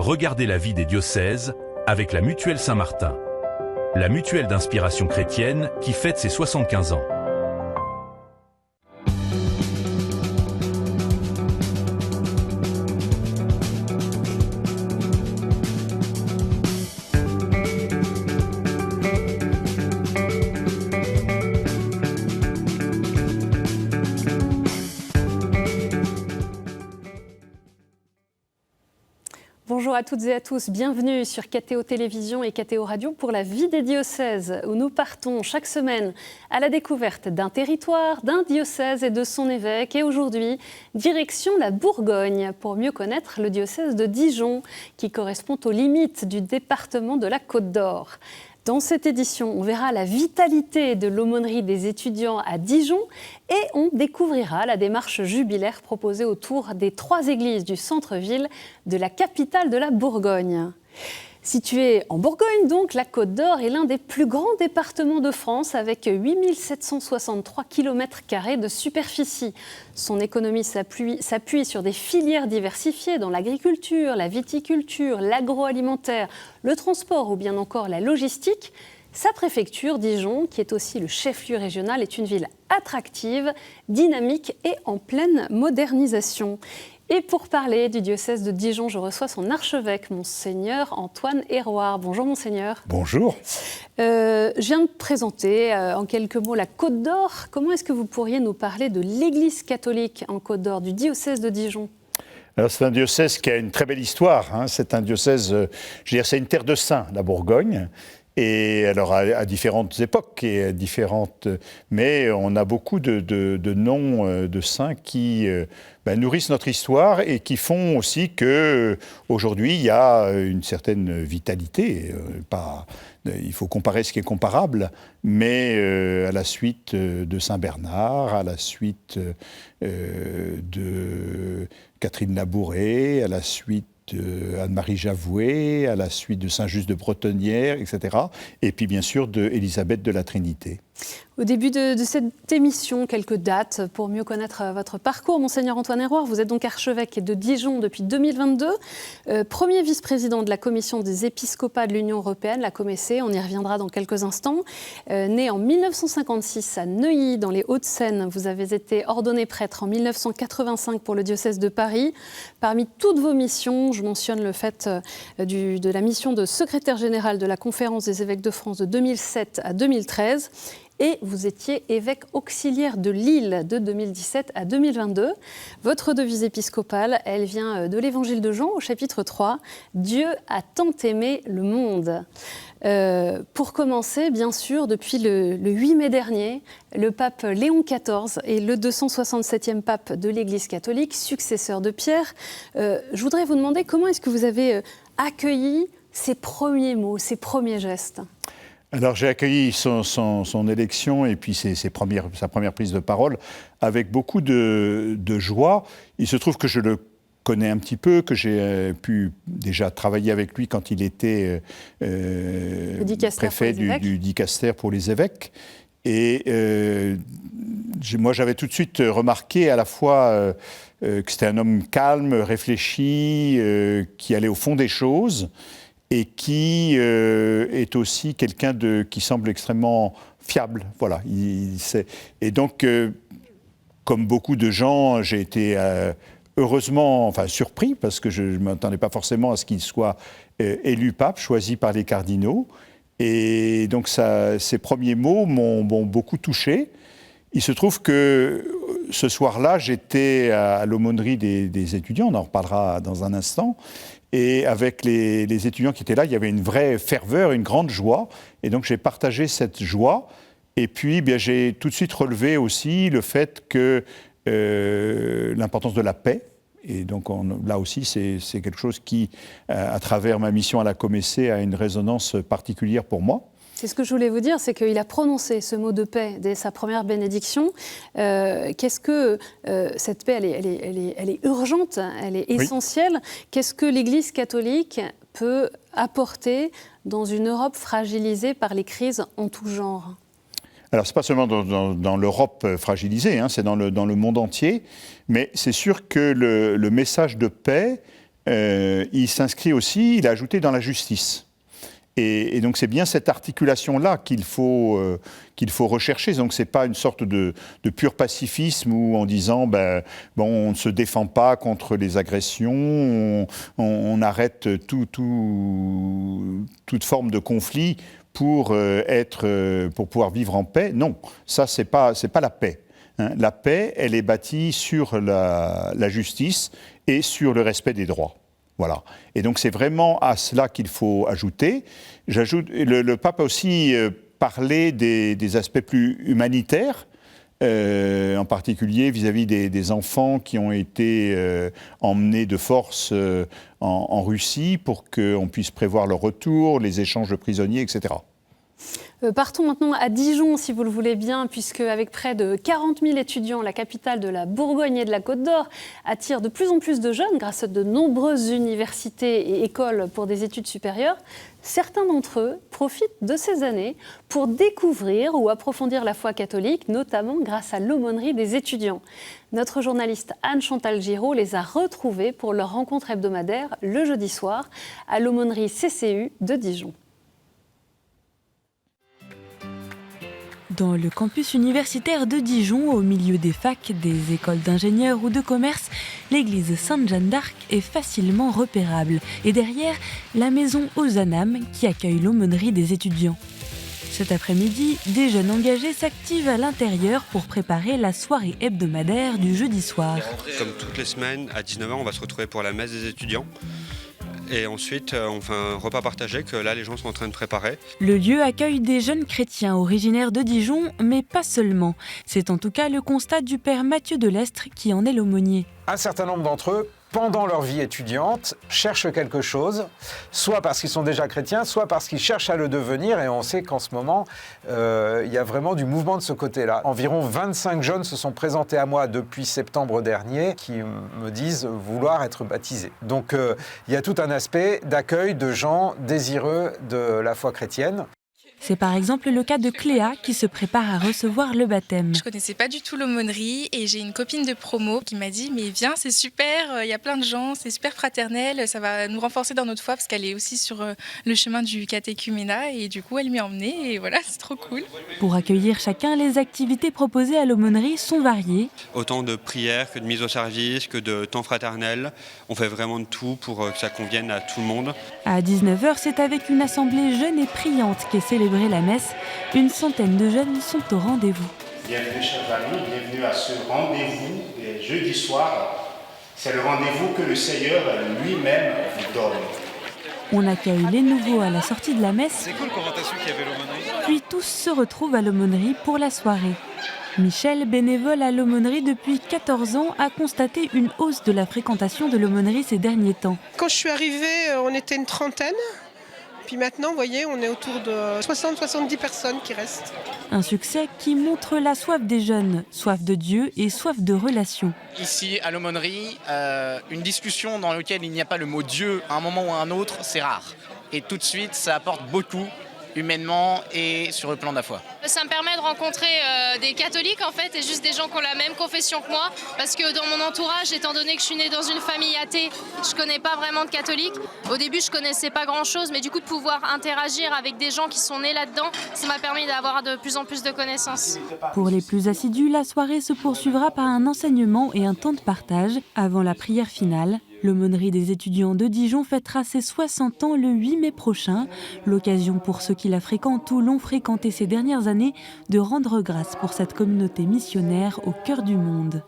Regardez la vie des diocèses avec la Mutuelle Saint-Martin. La mutuelle d'inspiration chrétienne qui fête ses 75 ans. Bonjour à toutes et à tous, bienvenue sur KTO Télévision et KTO Radio pour la vie des diocèses, où nous partons chaque semaine à la découverte d'un territoire, d'un diocèse et de son évêque. Et aujourd'hui, direction la Bourgogne, pour mieux connaître le diocèse de Dijon, qui correspond aux limites du département de la Côte d'Or. Dans cette édition, on verra la vitalité de l'aumônerie des étudiants à Dijon et on découvrira la démarche jubilaire proposée autour des 3 églises du centre-ville de la capitale de la Bourgogne. Située en Bourgogne, donc, la Côte d'Or est l'un des plus grands départements de France avec 8 763 km² de superficie. Son économie s'appuie sur des filières diversifiées dans l'agriculture, la viticulture, l'agroalimentaire, le transport ou bien encore la logistique. Sa préfecture, Dijon, qui est aussi le chef-lieu régional, est une ville attractive, dynamique et en pleine modernisation. Et pour parler du diocèse de Dijon, je reçois son archevêque, Monseigneur Antoine Héroard. Bonjour Monseigneur. Bonjour. Je viens de présenter en quelques mots la Côte d'Or. Comment est-ce que vous pourriez nous parler de l'Église catholique en Côte d'Or, du diocèse de Dijon ? Alors c'est un diocèse qui a une très belle histoire. C'est un diocèse, je veux dire, c'est une terre de saints, la Bourgogne. Et alors à différentes époques et à différentes, mais on a beaucoup de noms de saints qui nourrissent notre histoire et qui font aussi que aujourd'hui il y a une certaine vitalité. Il faut comparer ce qui est comparable, mais à la suite de Saint Bernard, à la suite de Catherine Labouré, à la suite Anne-Marie Javoué, à la suite de Saint-Just de Bretonnière, etc. Et puis bien sûr d'Élisabeth de la Trinité. Au début de cette émission, quelques dates pour mieux connaître votre parcours. Monseigneur Antoine Héroard, vous êtes donc archevêque de Dijon depuis 2022, premier vice-président de la Commission des épiscopats de l'Union européenne, la COMECE, on y reviendra dans quelques instants. Né en 1956 à Neuilly, dans les Hauts-de-Seine, vous avez été ordonné prêtre en 1985 pour le diocèse de Paris. Parmi toutes vos missions, je mentionne le fait de la mission de secrétaire général de la Conférence des évêques de France de 2007 à 2013. Et vous étiez évêque auxiliaire de Lille de 2017 à 2022. Votre devise épiscopale, elle vient de l'Évangile de Jean au chapitre 3. « Dieu a tant aimé le monde ». Pour commencer, bien sûr, depuis le 8 mai dernier, le pape Léon XIV est le 267e pape de l'Église catholique, successeur de Pierre. Je voudrais vous demander comment est-ce que vous avez accueilli ces premiers mots, ces premiers gestes ? Alors j'ai accueilli son élection et puis sa première prise de parole avec beaucoup de joie. Il se trouve que je le connais un petit peu, que j'ai pu déjà travailler avec lui quand il était préfet du dicaster pour les évêques. Et moi j'avais tout de suite remarqué à la fois que c'était un homme calme, réfléchi, qui allait au fond des choses, et qui est aussi quelqu'un qui semble extrêmement fiable. Voilà. Et donc, comme beaucoup de gens, j'ai été heureusement surpris, parce que je ne m'attendais pas forcément à ce qu'il soit élu pape, choisi par les cardinaux. Et donc, ces premiers mots m'ont beaucoup touché. Il se trouve que ce soir-là, j'étais à l'aumônerie des étudiants, on en reparlera dans un instant. Et avec les étudiants qui étaient là, il y avait une vraie ferveur, une grande joie. Et donc j'ai partagé cette joie. Et puis j'ai tout de suite relevé aussi le fait que l'importance de la paix. Et donc là aussi, c'est quelque chose qui, à travers ma mission à la COMECE, a une résonance particulière pour moi. C'est ce que je voulais vous dire, c'est qu'il a prononcé ce mot de paix dès sa première bénédiction. Qu'est-ce que cette paix, elle est urgente, elle est essentielle. Oui. Qu'est-ce que l'Église catholique peut apporter dans une Europe fragilisée par les crises en tout genre ? Alors, ce n'est pas seulement dans l'Europe fragilisée, c'est dans le monde entier, mais c'est sûr que le message de paix il s'inscrit aussi, il est ajouté dans la justice. Et donc c'est bien cette articulation-là qu'il faut rechercher. Donc c'est pas une sorte de pur pacifisme où en disant on ne se défend pas contre les agressions, on arrête toute forme de conflit pour pouvoir vivre en paix. Non, ça c'est pas la paix. Hein. La paix, elle est bâtie sur la justice et sur le respect des droits. Voilà. Et donc c'est vraiment à cela qu'il faut ajouter. Le pape a aussi parlé des aspects plus humanitaires, en particulier vis-à-vis des enfants qui ont été emmenés de force en Russie pour qu'on puisse prévoir leur retour, les échanges de prisonniers, etc. Partons maintenant à Dijon, si vous le voulez bien, puisque avec près de 40 000 étudiants, la capitale de la Bourgogne et de la Côte d'Or attire de plus en plus de jeunes grâce à de nombreuses universités et écoles pour des études supérieures. Certains d'entre eux profitent de ces années pour découvrir ou approfondir la foi catholique, notamment grâce à l'aumônerie des étudiants. Notre journaliste Anne-Chantal Giraud les a retrouvés pour leur rencontre hebdomadaire le jeudi soir à l'aumônerie CCU de Dijon. Dans le campus universitaire de Dijon, au milieu des facs, des écoles d'ingénieurs ou de commerce, l'église Sainte-Jeanne d'Arc est facilement repérable. Et derrière, la maison Ozanam qui accueille l'aumônerie des étudiants. Cet après-midi, des jeunes engagés s'activent à l'intérieur pour préparer la soirée hebdomadaire du jeudi soir. Comme toutes les semaines, à 19h, on va se retrouver pour la messe des étudiants. Et ensuite, on fait un repas partagé que là, les gens sont en train de préparer. Le lieu accueille des jeunes chrétiens originaires de Dijon, mais pas seulement. C'est en tout cas le constat du père Mathieu Delestre qui en est l'aumônier. Un certain nombre d'entre eux, pendant leur vie étudiante, cherchent quelque chose, soit parce qu'ils sont déjà chrétiens, soit parce qu'ils cherchent à le devenir. Et on sait qu'en ce moment, il y a vraiment du mouvement de ce côté-là. Environ 25 jeunes se sont présentés à moi depuis septembre dernier qui me disent vouloir être baptisés. Donc il y a tout un aspect d'accueil de gens désireux de la foi chrétienne. C'est par exemple le cas de Cléa qui se prépare à recevoir le baptême. Je connaissais pas du tout l'aumônerie et j'ai une copine de promo qui m'a dit « mais viens, c'est super, il y a plein de gens, c'est super fraternel, ça va nous renforcer dans notre foi » parce qu'elle est aussi sur le chemin du catéchuménat et du coup elle m'y a emmenée et voilà, c'est trop cool. Pour accueillir chacun, les activités proposées à l'aumônerie sont variées. Autant de prières que de mise au service, que de temps fraternel. On fait vraiment de tout pour que ça convienne à tout le monde. À 19h, c'est avec une assemblée jeune et priante qu'est célébrée la messe. Une centaine de jeunes sont au rendez-vous. Bienvenue chers amis, bienvenue à ce rendez-vous jeudi soir. C'est le rendez-vous que le Seigneur lui-même vous donne. On accueille les nouveaux à la sortie de la messe. C'est cool qu'on su qu'il y avait l'aumônerie. Puis tous se retrouvent à l'aumônerie pour la soirée. Michel, bénévole à l'aumônerie depuis 14 ans, a constaté une hausse de la fréquentation de l'aumônerie ces derniers temps. Quand je suis arrivée, on était une trentaine. Puis maintenant, vous voyez, on est autour de 60-70 personnes qui restent. Un succès qui montre la soif des jeunes, soif de Dieu et soif de relations. Ici, à l'aumônerie, une discussion dans laquelle il n'y a pas le mot Dieu à un moment ou à un autre, c'est rare. Et tout de suite, ça apporte beaucoup, humainement et sur le plan de la foi. Ça me permet de rencontrer des catholiques en fait et juste des gens qui ont la même confession que moi parce que dans mon entourage, étant donné que je suis née dans une famille athée, je connais pas vraiment de catholiques. Au début, je connaissais pas grand chose, mais du coup de pouvoir interagir avec des gens qui sont nés là-dedans, ça m'a permis d'avoir de plus en plus de connaissances. Pour les plus assidus, la soirée se poursuivra par un enseignement et un temps de partage avant la prière finale. L'aumônerie des étudiants de Dijon fêtera ses 60 ans le 8 mai prochain. L'occasion pour ceux qui la fréquentent ou l'ont fréquentée ces dernières années de rendre grâce pour cette communauté missionnaire au cœur du monde.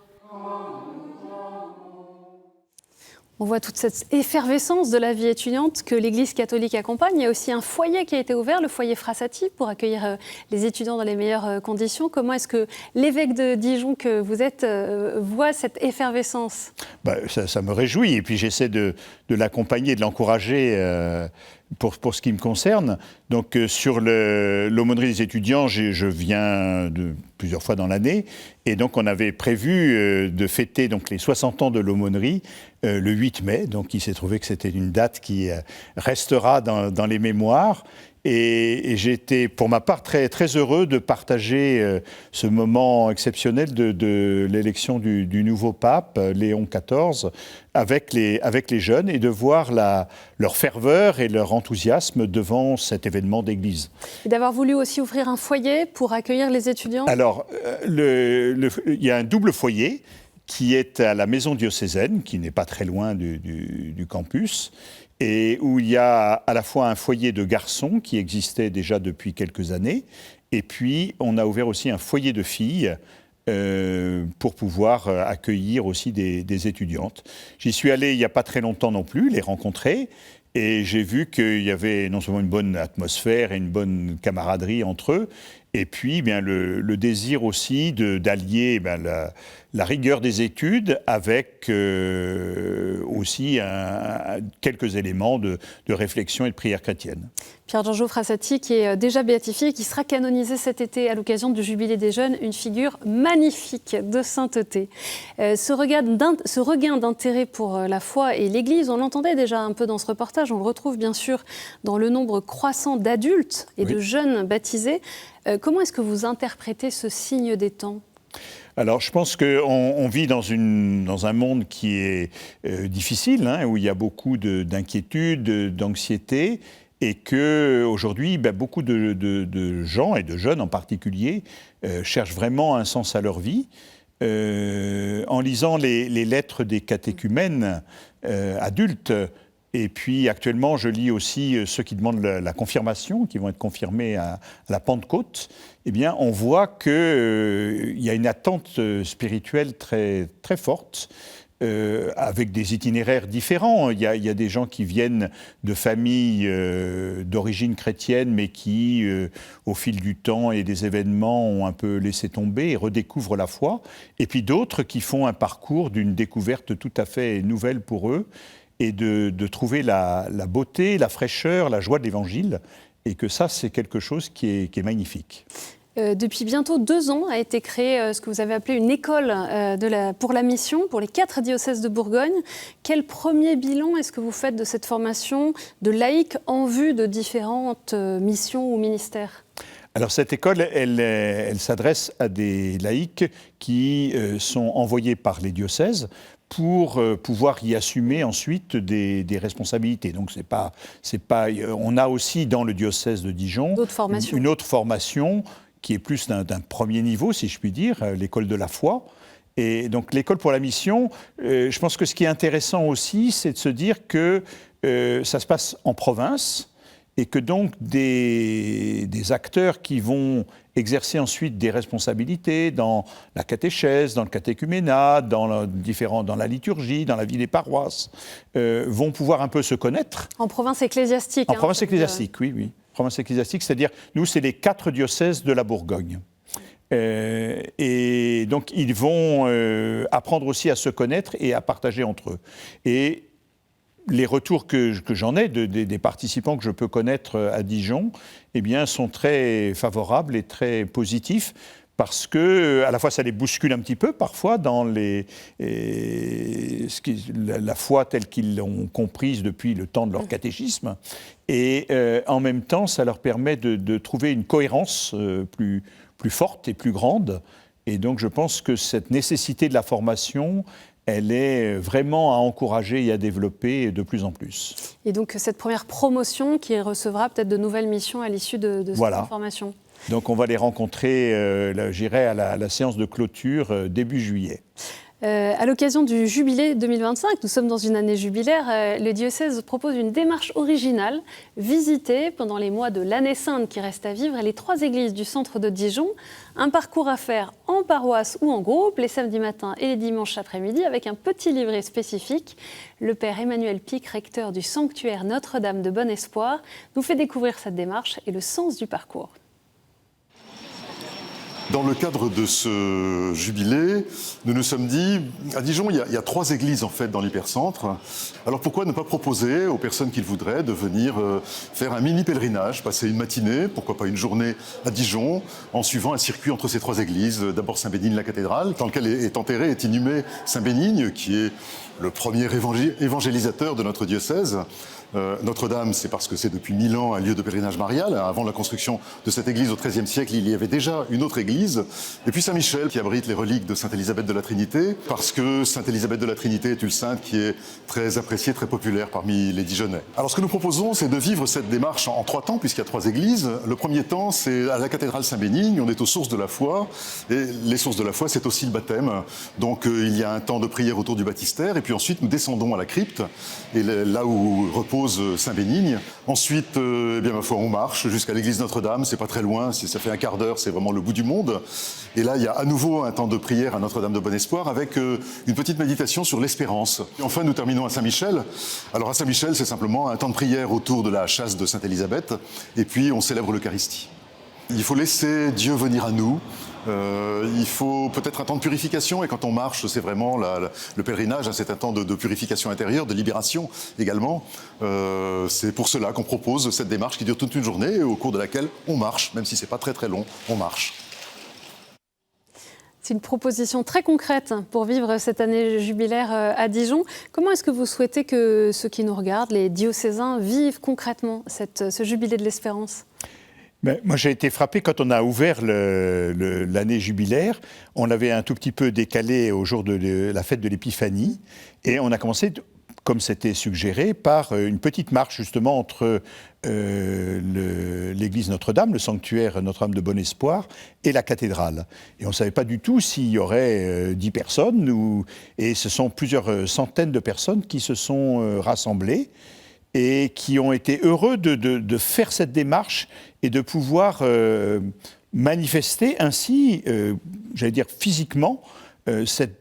On voit toute cette effervescence de la vie étudiante que l'Église catholique accompagne. Il y a aussi un foyer qui a été ouvert, le foyer Frassati, pour accueillir les étudiants dans les meilleures conditions. Comment est-ce que l'évêque de Dijon que vous êtes voit cette effervescence ? Ça me réjouit et puis j'essaie de l'accompagner, de l'encourager pour ce qui me concerne. Donc sur l'aumônerie des étudiants, je viens plusieurs fois dans l'année et donc on avait prévu de fêter donc, les 60 ans de l'aumônerie le 8 mai. Donc il s'est trouvé que c'était une date qui restera dans les mémoires Et j'ai été, pour ma part, très, très heureux de partager ce moment exceptionnel de l'élection du nouveau pape, Léon XIV, avec les jeunes et de voir leur ferveur et leur enthousiasme devant cet événement d'église. Et d'avoir voulu aussi ouvrir un foyer pour accueillir les étudiants. Alors, il y a un double foyer qui est à la maison diocésaine, qui n'est pas très loin du campus, et où il y a à la fois un foyer de garçons qui existait déjà depuis quelques années, et puis on a ouvert aussi un foyer de filles pour pouvoir accueillir aussi des étudiantes. J'y suis allé il n'y a pas très longtemps non plus, les rencontrer, et j'ai vu qu'il y avait non seulement une bonne atmosphère et une bonne camaraderie entre eux, et puis bien, le désir aussi d'allier la rigueur des études avec aussi quelques éléments de réflexion et de prière chrétienne. Pierre-Giorgio Frassati, qui est déjà béatifié, qui sera canonisé cet été à l'occasion du Jubilé des Jeunes, une figure magnifique de sainteté. Ce regain d'intérêt pour la foi et l'Église, on l'entendait déjà un peu dans ce reportage, on le retrouve bien sûr dans le nombre croissant d'adultes et de jeunes baptisés. Comment est-ce que vous interprétez ce signe des temps ? Alors, je pense qu'on vit dans un monde qui est difficile, où il y a beaucoup d'inquiétudes, d'anxiété, et qu'aujourd'hui, beaucoup de gens, et de jeunes en particulier, cherchent vraiment un sens à leur vie. En lisant les lettres des catéchumènes adultes, et puis actuellement, je lis aussi ceux qui demandent la confirmation, qui vont être confirmés à la Pentecôte. Eh bien, on voit qu'il y a une attente spirituelle très, très forte, avec des itinéraires différents. Il y a des gens qui viennent de familles d'origine chrétienne, mais qui, au fil du temps et des événements, ont un peu laissé tomber et redécouvrent la foi. Et puis d'autres qui font un parcours d'une découverte tout à fait nouvelle pour eux, et de trouver la beauté, la fraîcheur, la joie de l'Évangile, et que ça, c'est quelque chose qui est magnifique. Depuis bientôt 2 ans a été créée ce que vous avez appelé une école pour la mission, pour les 4 diocèses de Bourgogne. Quel premier bilan est-ce que vous faites de cette formation de laïcs en vue de différentes missions ou ministères ? Alors cette école, elle s'adresse à des laïcs qui sont envoyés par les diocèses pour pouvoir y assumer ensuite des responsabilités. Donc c'est pas, on a aussi dans le diocèse de Dijon une autre formation qui est plus d'un premier niveau, si je puis dire, l'école de la foi. Et donc l'école pour la mission, je pense que ce qui est intéressant aussi, c'est de se dire que ça se passe en province, et que donc des acteurs qui vont exercer ensuite des responsabilités dans la catéchèse, dans le catéchuménat, dans la liturgie, dans la vie des paroisses, vont pouvoir un peu se connaître. En province ecclésiastique. En province ecclésiastique, oui. Province ecclésiastique, c'est-à-dire, nous, c'est les 4 diocèses de la Bourgogne. Et donc, ils vont apprendre aussi à se connaître et à partager entre eux. Et les retours que j'en ai des participants que je peux connaître à Dijon, eh bien, sont très favorables et très positifs, parce que à la fois ça les bouscule un petit peu parfois dans la foi telle qu'ils l'ont comprise depuis le temps de leur catéchisme, et en même temps ça leur permet de trouver une cohérence plus forte et plus grande. Et donc je pense que cette nécessité de la formation, elle est vraiment à encourager et à développer de plus en plus. Et donc cette première promotion qui recevra peut-être de nouvelles missions à l'issue de cette formation. Donc on va les rencontrer, j'irai à la séance de clôture début juillet. À l'occasion du Jubilé 2025, nous sommes dans une année jubilaire, le diocèse propose une démarche originale, visiter pendant les mois de l'année sainte qui reste à vivre les 3 églises du centre de Dijon, un parcours à faire en paroisse ou en groupe, les samedis matins et les dimanches après-midi, avec un petit livret spécifique. Le père Emmanuel Pic, recteur du sanctuaire Notre-Dame de Bon Espoir, nous fait découvrir cette démarche et le sens du parcours. Dans le cadre de ce jubilé, nous nous sommes dit, à Dijon, il y a 3 églises en fait dans l'hypercentre. Alors pourquoi ne pas proposer aux personnes qui le voudraient de venir faire un mini pèlerinage, passer une matinée, pourquoi pas une journée à Dijon, en suivant un circuit entre ces 3 églises. D'abord Saint-Bénigne, la cathédrale, dans lequel est enterré, est inhumé Saint-Bénigne, qui est le premier évangélisateur de notre diocèse. Notre-Dame, c'est parce que c'est depuis 1000 ans un lieu de pèlerinage marial. Avant la construction de cette église au XIIIe siècle, il y avait déjà une autre église. Et puis Saint-Michel, qui abrite les reliques de Sainte-Élisabeth de la Trinité, parce que Sainte-Élisabeth de la Trinité est une sainte qui est très appréciée, très populaire parmi les Dijonnais. Alors ce que nous proposons, c'est de vivre cette démarche en 3 temps, puisqu'il y a 3 églises. Le premier temps, c'est à la cathédrale Saint-Bénigne, on est aux sources de la foi. Et les sources de la foi, c'est aussi le baptême. Donc il y a un temps de prière autour du baptistère, et puis ensuite nous descendons à la crypte, et là où repose Saint-Bénigne. Ensuite, eh bien, ma foi, on marche jusqu'à l'église Notre-Dame, c'est pas très loin, ça fait un quart d'heure, c'est vraiment le bout du monde. Et là, il y a à nouveau un temps de prière à Notre-Dame de Bon-Espoir avec une petite méditation sur l'espérance. Et enfin, nous terminons à Saint-Michel. Alors à Saint-Michel, c'est simplement un temps de prière autour de la chasse de Sainte-Élisabeth, et puis on célèbre l'Eucharistie. Il faut laisser Dieu venir à nous. Il faut peut-être un temps de purification, et quand on marche, c'est vraiment le pèlerinage, hein, c'est un temps de purification intérieure, de libération également. C'est pour cela qu'on propose cette démarche qui dure toute une journée et au cours de laquelle on marche, même si c'est pas très très long, on marche. C'est une proposition très concrète pour vivre cette année jubilaire à Dijon. Comment est-ce que vous souhaitez que ceux qui nous regardent, les diocésains, vivent concrètement ce jubilé de l'espérance ? Ben, moi, j'ai été frappé quand on a ouvert l'année jubilaire. On l'avait un tout petit peu décalé au jour de la fête de l'Épiphanie. Et on a commencé, comme c'était suggéré, par une petite marche justement entre l'église Notre-Dame, le sanctuaire Notre-Dame de Bon-Espoir, et la cathédrale. Et on ne savait pas du tout s'il y aurait 10 personnes. Et ce sont plusieurs centaines de personnes qui se sont rassemblées et qui ont été heureux de faire cette démarche et de pouvoir manifester ainsi, j'allais dire physiquement, cette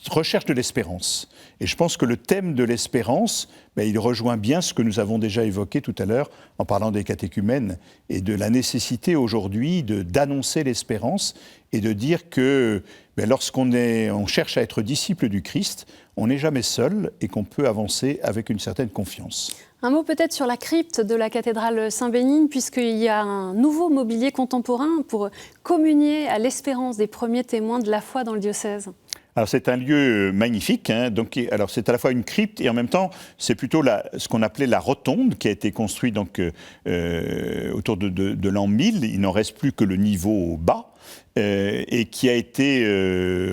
recherche de l'espérance. Et je pense que le thème de l'espérance, il rejoint bien ce que nous avons déjà évoqué tout à l'heure en parlant des catéchumènes et de la nécessité aujourd'hui d'annoncer l'espérance et de dire que lorsqu'on cherche à être disciple du Christ, on n'est jamais seul et qu'on peut avancer avec une certaine confiance. Un mot peut-être sur la crypte de la cathédrale Saint-Bénigne, puisqu'il y a un nouveau mobilier contemporain pour communier à l'espérance des premiers témoins de la foi dans le diocèse. Alors c'est un lieu magnifique, hein. Donc, alors c'est à la fois une crypte et en même temps c'est plutôt ce qu'on appelait la rotonde qui a été construite donc, autour de l'an 1000. Il n'en reste plus que le niveau bas. Et qui a été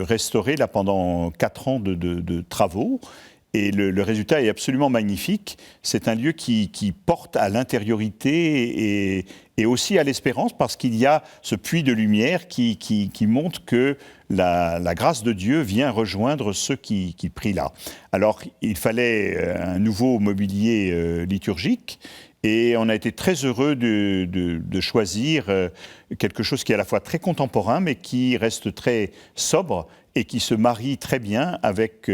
restauré là, pendant 4 ans de travaux. Et le résultat est absolument magnifique. C'est un lieu qui porte à l'intériorité et aussi à l'espérance, parce qu'il y a ce puits de lumière qui montre que la grâce de Dieu vient rejoindre ceux qui prient là. Alors, il fallait un nouveau mobilier liturgique. Et on a été très heureux de choisir quelque chose qui est à la fois très contemporain, mais qui reste très sobre et qui se marie très bien avec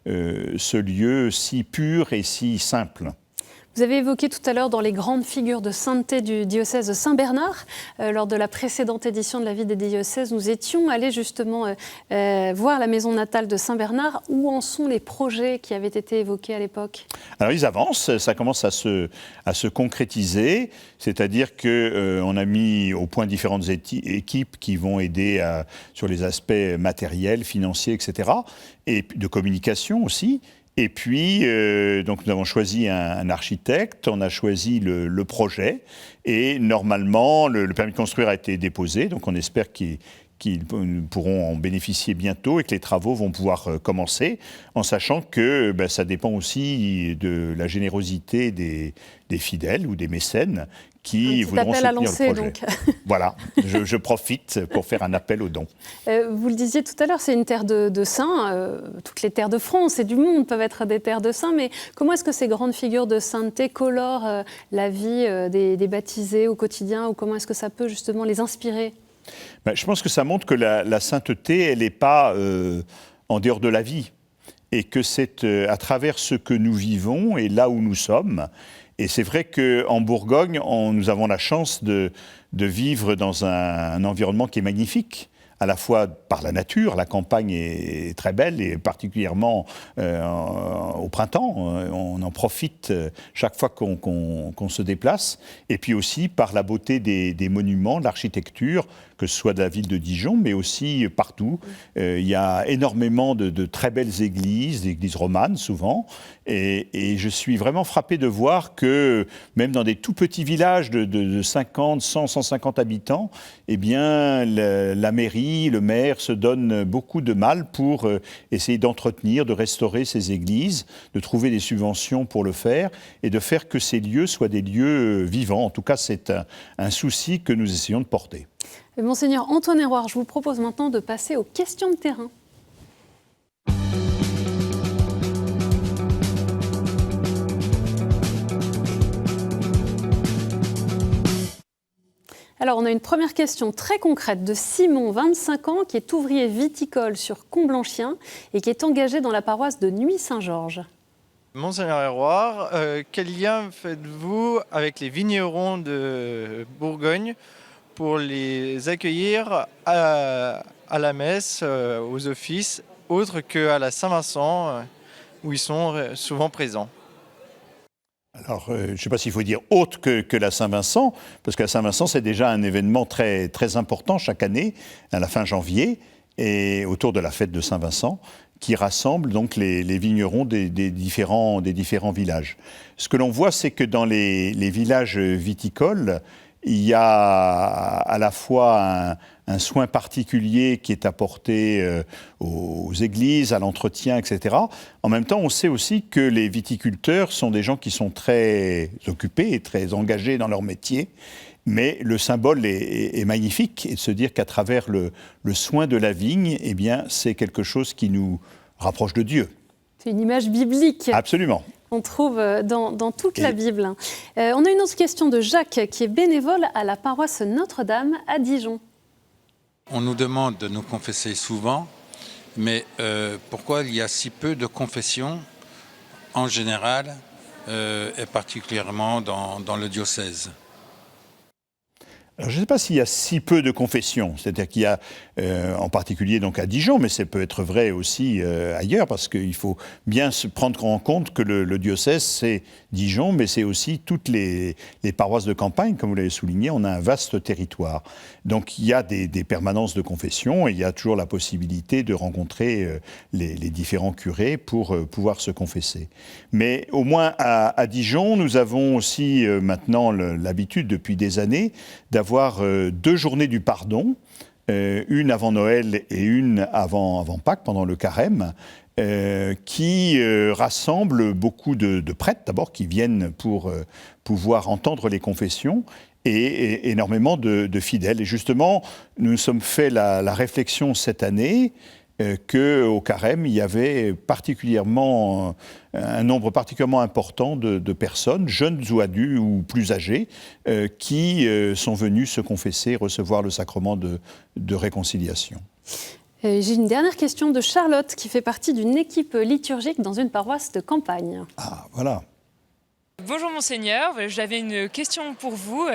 ce lieu si pur et si simple. Vous avez évoqué tout à l'heure dans les grandes figures de sainteté du diocèse Saint-Bernard. Lors de la précédente édition de la vie des diocèses, nous étions allés justement voir la maison natale de Saint-Bernard. Où en sont les projets qui avaient été évoqués à l'époque ? Alors ils avancent, ça commence à se concrétiser, c'est-à-dire qu'on a mis au point différentes équipes qui vont aider sur les aspects matériels, financiers, etc. et de communication aussi. Et puis, donc nous avons choisi un architecte, on a choisi le projet, et normalement, le permis de construire a été déposé, donc on espère qu'ils pourront en bénéficier bientôt et que les travaux vont pouvoir commencer, en sachant que ça dépend aussi de la générosité des fidèles ou des mécènes qui voudront soutenir le projet. Donc. Voilà, je profite pour faire un appel aux dons. Vous le disiez tout à l'heure, c'est une terre de saints. Toutes les terres de France et du monde peuvent être des terres de saints, mais comment est-ce que ces grandes figures de sainteté colorent la vie des baptisés au quotidien, ou comment est-ce que ça peut justement les inspirer ? Je pense que ça montre que la sainteté, elle n'est pas en dehors de la vie, et que c'est à travers ce que nous vivons et là où nous sommes. Et c'est vrai qu'en Bourgogne, nous avons la chance de vivre dans un environnement qui est magnifique, à la fois par la nature, la campagne est très belle, et particulièrement au printemps, on en profite chaque fois qu'on se déplace, et puis aussi par la beauté des monuments, de l'architecture, que ce soit de la ville de Dijon, mais aussi partout. Il y a énormément de très belles églises, des églises romanes souvent, Et je suis vraiment frappé de voir que même dans des tout petits villages de 50, 100, 150 habitants, eh bien, la mairie, le maire se donne beaucoup de mal pour essayer d'entretenir, de restaurer ces églises, de trouver des subventions pour le faire et de faire que ces lieux soient des lieux vivants. En tout cas, c'est un souci que nous essayons de porter. Monseigneur Antoine Héroard, je vous propose maintenant de passer aux questions de terrain. Alors, on a une première question très concrète de Simon, 25 ans, qui est ouvrier viticole sur Comblanchien et qui est engagé dans la paroisse de Nuits-Saint-Georges. Monseigneur Héroard, quel lien faites-vous avec les vignerons de Bourgogne pour les accueillir à la messe, aux offices, autres qu'à la Saint-Vincent, où ils sont souvent présents? Alors, je ne sais pas s'il faut dire autre que la Saint-Vincent, parce que la Saint-Vincent, c'est déjà un événement très, très important chaque année, à la fin janvier, et autour de la fête de Saint-Vincent, qui rassemble donc les vignerons des différents villages. Ce que l'on voit, c'est que dans les villages viticoles, il y a à la fois un soin particulier qui est apporté aux églises, à l'entretien, etc. En même temps, on sait aussi que les viticulteurs sont des gens qui sont très occupés et très engagés dans leur métier. Mais le symbole est magnifique, et de se dire qu'à travers le soin de la vigne, eh bien, c'est quelque chose qui nous rapproche de Dieu. C'est une image biblique. Absolument. On trouve dans toute la Bible. On a une autre question de Jacques, qui est bénévole à la paroisse Notre-Dame à Dijon. On nous demande de nous confesser souvent, mais pourquoi il y a si peu de confessions en général, et particulièrement dans le diocèse ? Alors, je ne sais pas s'il y a si peu de confessions, c'est-à-dire qu'il y a en particulier donc à Dijon, mais ça peut être vrai aussi ailleurs, parce qu'il faut bien se prendre en compte que le diocèse, c'est Dijon, mais c'est aussi toutes les paroisses de campagne, comme vous l'avez souligné, on a un vaste territoire. Donc il y a des permanences de confession, et il y a toujours la possibilité de rencontrer les différents curés pour pouvoir se confesser. Mais au moins à Dijon, nous avons aussi maintenant l'habitude depuis des années d'avoir 2 journées du pardon, une avant Noël et une avant Pâques, pendant le carême, qui rassemble beaucoup de prêtres, d'abord, qui viennent pour pouvoir entendre les confessions, et énormément de fidèles. Et justement, nous nous sommes fait la réflexion cette année qu'au carême, il y avait particulièrement un nombre particulièrement important de personnes, jeunes ou adultes ou plus âgées, qui sont venus se confesser, recevoir le sacrement de réconciliation. J'ai une dernière question de Charlotte, qui fait partie d'une équipe liturgique dans une paroisse de campagne. Ah, voilà. Bonjour Monseigneur, j'avais une question pour vous.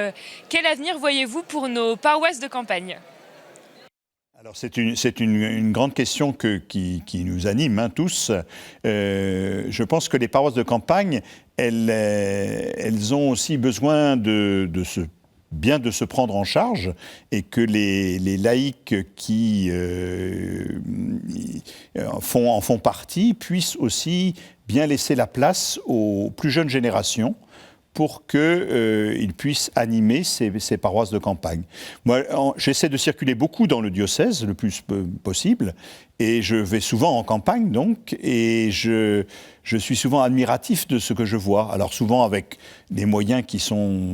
Quel avenir voyez-vous pour nos paroisses de campagne ? Alors c'est une grande question qui nous anime tous. Je pense que les paroisses de campagne, elles ont aussi besoin de se prendre en charge, et que les laïcs qui en font partie puissent aussi bien laisser la place aux plus jeunes générations, pour qu'ils puissent animer ces paroisses de campagne. Moi, j'essaie de circuler beaucoup dans le diocèse, le plus possible, et je vais souvent en campagne, donc, et je suis souvent admiratif de ce que je vois. Alors souvent avec des moyens qui sont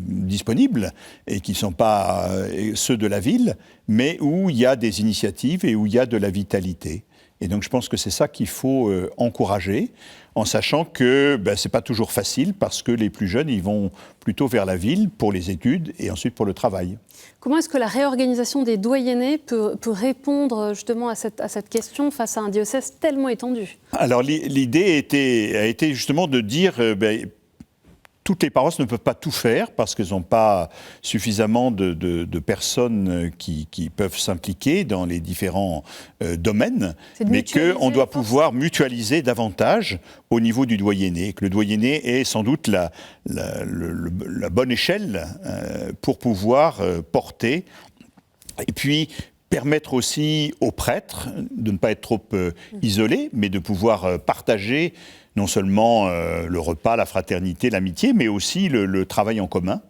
disponibles, et qui ne sont pas ceux de la ville, mais où il y a des initiatives et où il y a de la vitalité. Et donc je pense que c'est ça qu'il faut encourager, en sachant que ce n'est pas toujours facile, parce que les plus jeunes, ils vont plutôt vers la ville pour les études et ensuite pour le travail. Comment est-ce que la réorganisation des doyennés peut répondre justement à cette question face à un diocèse tellement étendu ? Alors l'idée a été justement de dire... toutes les paroisses ne peuvent pas tout faire, parce qu'elles n'ont pas suffisamment de personnes qui peuvent s'impliquer dans les différents domaines, mais qu'on doit pouvoir mutualiser davantage au niveau du doyenné, que le doyenné est sans doute la bonne échelle pour pouvoir porter, et puis permettre aussi aux prêtres de ne pas être trop isolés, mais de pouvoir partager non seulement le repas, la fraternité, l'amitié, mais aussi le travail en commun.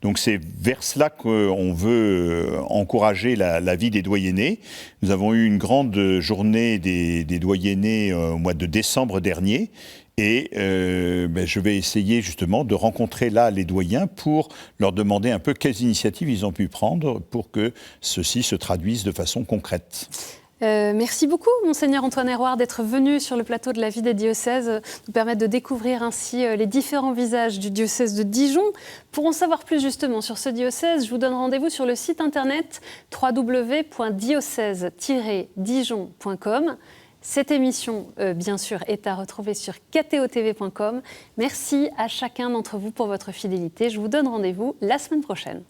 Donc c'est vers cela qu'on veut encourager la vie des doyennés. Nous avons eu une grande journée des doyennés au mois de décembre dernier. Et je vais essayer justement de rencontrer là les doyens pour leur demander un peu quelles initiatives ils ont pu prendre pour que ceci se traduise de façon concrète. Merci beaucoup, Monseigneur Antoine Héroard, d'être venu sur le plateau de la vie des diocèses, nous permettre de découvrir ainsi les différents visages du diocèse de Dijon. Pour en savoir plus justement sur ce diocèse, je vous donne rendez-vous sur le site internet www.diocèse-dijon.com. Cette émission, bien sûr, est à retrouver sur ktotv.com. Merci à chacun d'entre vous pour votre fidélité. Je vous donne rendez-vous la semaine prochaine.